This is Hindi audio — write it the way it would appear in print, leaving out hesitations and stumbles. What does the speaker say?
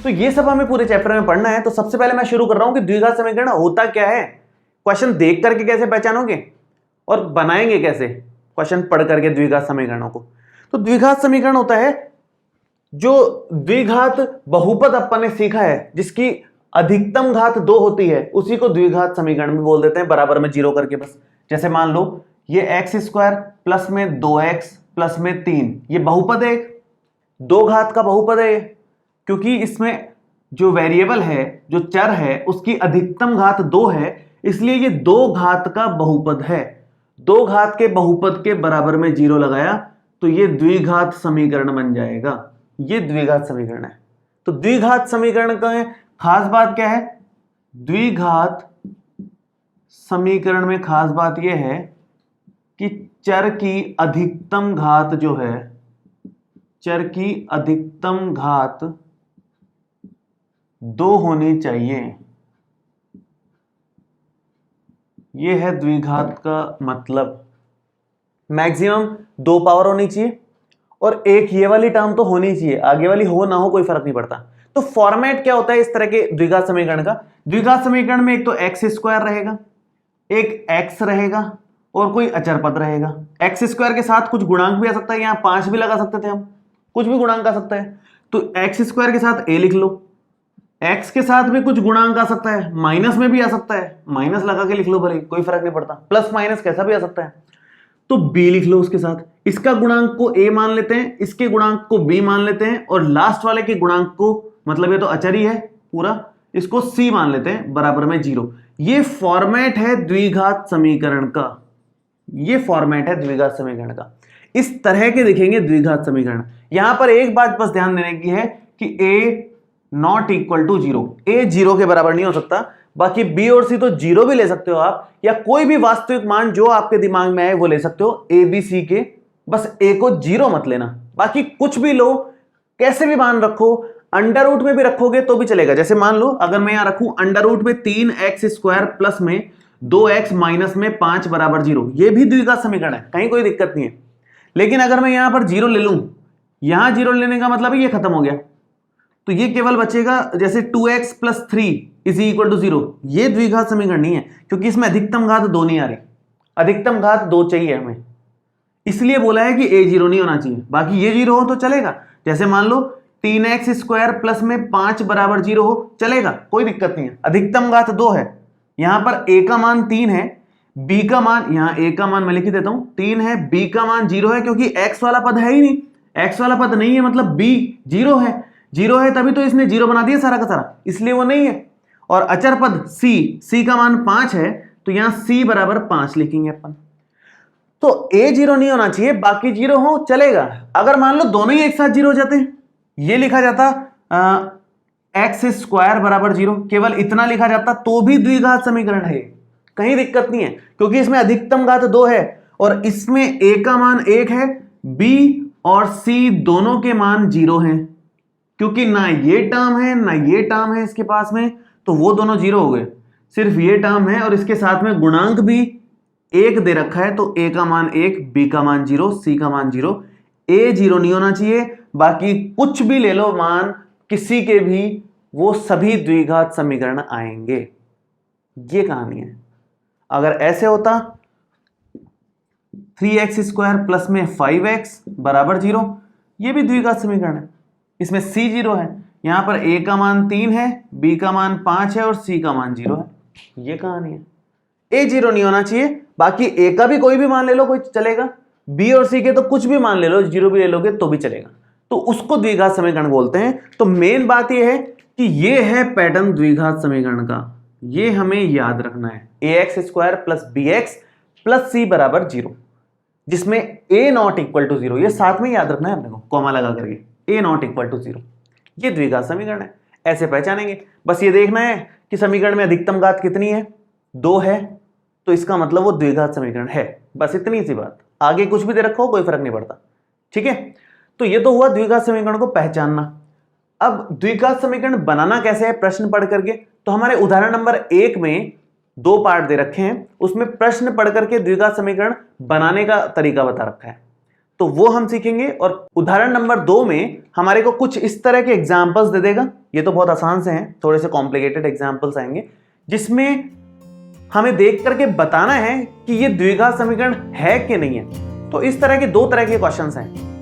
तो ये सब हमें पूरे चैप्टर में पढ़ना है। तो सबसे पहले मैं शुरू कर रहा हूं कि द्विघात समीकरण होता क्या है। क्वेश्चन देख करके कैसे पहचानोगे और बनाएंगे कैसे क्वेश्चन पढ़ करके द्विघात समीकरणों को। तो द्विघात समीकरण होता है जो द्विघात बहुपद अपन ने सीखा है, जिसकी अधिकतम घात 2 होती है, उसी को द्विघात समीकरण भी बोल देते हैं, बराबर में 0 करके। बस जैसे मान लो ये x स्क्वायर प्लस में 2x प्लस में 3, ये बहुपद है, 2 घात का बहुपद है, क्योंकि इसमें जो वेरिएबल है, जो चर है, उसकी अधिकतम घात 2 है, इसलिए ये 2 घात का बहुपद है। 2 घात के बहुपद के बराबर में 0 लगाया तो ये द्विघात समीकरण बन जाएगा। ये द्विघात समीकरण है। तो द्विघात समीकरण का खास बात क्या है? द्विघात समीकरण में खास बात यह है कि चर की अधिकतम घात जो है, चर की अधिकतम घात 2 होनी चाहिए। यह है द्विघात का मतलब। मैक्सिमम 2 पावर होनी चाहिए और एक ये वाली टर्म तो होनी चाहिए, आगे वाली हो ना हो कोई फर्क नहीं पड़ता। तो फॉर्मेट क्या होता है इस तरह के द्विघात समीकरण का? द्विघात समीकरण में एक तो एक्स स्क्वायर रहेगा, एक एक्स रहेगा और कोई अचर पद रहेगा। एक्स स्क्वायर के साथ कुछ गुणांक भी आ सकता है, यहां 5 भी लगा सकते थे हम, कुछ भी गुणांक आ सकता है। तो एक्स स्क्वायर के साथ ए लिख लो, एक्स के साथ भी कुछ गुणांक आ सकता है, माइनस में भी आ सकता है, माइनस लगा के लिख लो भले, कोई फर्क नहीं पड़ता, प्लस माइनस कैसा भी आ सकता है। तो b लिख लो उसके साथ, इसका गुणांक को a मान लेते हैं, इसके गुणांक को b मान लेते हैं और लास्ट वाले के गुणांक को, मतलब ये तो अचर ही है पूरा, इसको c मान लेते हैं, बराबर में 0। ये फॉर्मेट है द्विघात समीकरण का, ये फॉर्मेट है द्विघात समीकरण का। इस तरह के दिखेंगे द्विघात समीकरण। यहां पर एक बात बस ध्यान देने की है कि a not equal to 0, a 0 के बराबर नहीं हो सकता। बाकी b और c तो 0 भी ले सकते हो आप, या कोई भी वास्तविक मान जो आपके दिमाग में आए वो ले सकते हो a b c के, बस a को 0 मत लेना। बाकी कुछ भी लो, कैसे भी मान रखो, अंडर रूट में भी रखोगे तो भी चलेगा। जैसे मान लो अगर मैं यहां रखूं अंडर रूट में 3x स्क्वायर प्लस में 2x माइनस में 5 बराबर 0, ये भी द्विघात समीकरण है, कहीं कोई दिक्कत नहीं है। लेकिन अगर मैं यहां पर 0 ले लूं, यहां 0 लेने का मतलब ये खत्म हो गया, तो ये केवल बचेगा जैसे 2x plus 3 is equal to 0। ये द्विघात समीकरण नहीं है, क्योंकि इसमें अधिकतम घात 2 नहीं आ रही, अधिकतम घात 2 चाहिए हमें, इसलिए बोला है कि a 0 नहीं होना चाहिए। बाकी ये 0 हो तो चलेगा। जैसे मान लो 3x स्क्वायर प्लस में 5 बराबर 0 हो, चलेगा, कोई दिक्कत नहीं है। अधिकतम घात 2 है, यहां पर a का मान 3 है, b का मान, यहां a का मान मैं लिख देता हूं 3 है, b का मान 0 है, क्योंकि x वाला पद है ही नहीं, x वाला पद नहीं है मतलब b 0 है, 0 है तभी तो इसने 0 बना दिया सारा का सारा, इसलिए वो नहीं है। और अचर पद c का मान 5 है, तो यहां c बराबर 5 लिखेंगे अपन। तो a 0 नहीं होना चाहिए, बाकी 0 हो चलेगा। अगर मान लो दोनों ही एक साथ 0 हो जाते हैं, ये लिखा जाता एक्स स्क्वायर बराबर 0, केवल इतना लिखा जाता, तो भी द्विघात समीकरण है, कहीं दिक्कत नहीं है, क्योंकि इसमें अधिकतम घात 2 है और इसमें a का मान 1 है, b और c दोनों के मान 0 हैं, क्योंकि ना ये टर्म है ना ये टर्म है इसके पास में, तो वो दोनों 0 हो गए, सिर्फ ये टर्म है और इसके साथ में गुणांक भी 1 दे रखा है, तो a का मान 1, b का मान 0, c का मान 0। a 0 नहीं होना चाहिए, बाकी कुछ भी ले लो मान किसी के भी, वो सभी द्विघात समीकरण आएंगे। ये कहानी है। अगर ऐसे होता 3x स्क्वायर प्लस में 5x बराबर 0, ये भी द्विघात समीकरण है, इसमें c 0 है, यहां पर a का मान 3 है, b का मान 5 है और c का मान 0 है। ये कहानी है। a 0 नहीं होना चाहिए, बाकी a का भी कोई भी मान ले लो, कोई चलेगा, b और c के तो कुछ भी मान ले लो, 0 भी ले लोगे तो भी चलेगा, तो उसको द्विघात समीकरण बोलते हैं। तो मेन बात यह है कि ये है पैटर्न द्विघात समीकरण का, ये हमें याद रखना है, ax square plus bx plus c बराबर 0, जिसमें a नॉट इक्वल टू 0, ये साथ में याद रखना है अपने को, कॉमा लगा करके, a नॉट इक्वल टू 0, ये द्विघात समीकरण है। ऐसे पहचानेंगे, बस ये देखना है कि समीकरण में अधिकतम घात कितनी है, 2 है, तो इसका मतलब वो द्विघात समीकरण है, बस इतनी सी बात। आगे कुछ भी दे रखो कोई फर्क नहीं पड़ता, ठीक है। तो ये तो हुआ द्विघात समीकरण को पहचानना। अब द्विघात समीकरण बनाना कैसे है प्रश्न पढ़ करके, तो हमारे उदाहरण नंबर 1 में 2 पार्ट दे रखे हैं, उसमें प्रश्न पढ़ करके द्विघात समीकरण बनाने का तरीका बता रखा है। तो तो वो हम सीखेंगे। और उदाहरण नंबर 2 में हमारे को कुछ इस तरह के एग्जाम्पल्स दे देगा। ये तो बहुत आसान से हैं, थोड़े से कॉम्प्लिकेटेड एग्जाम्पल्स आएंगे जिसमें हमें देख करके बताना है कि ये द्विघात समीकरण है कि नहीं है। तो इस तरह के 2 तरह के क्वेश्चंस हैं।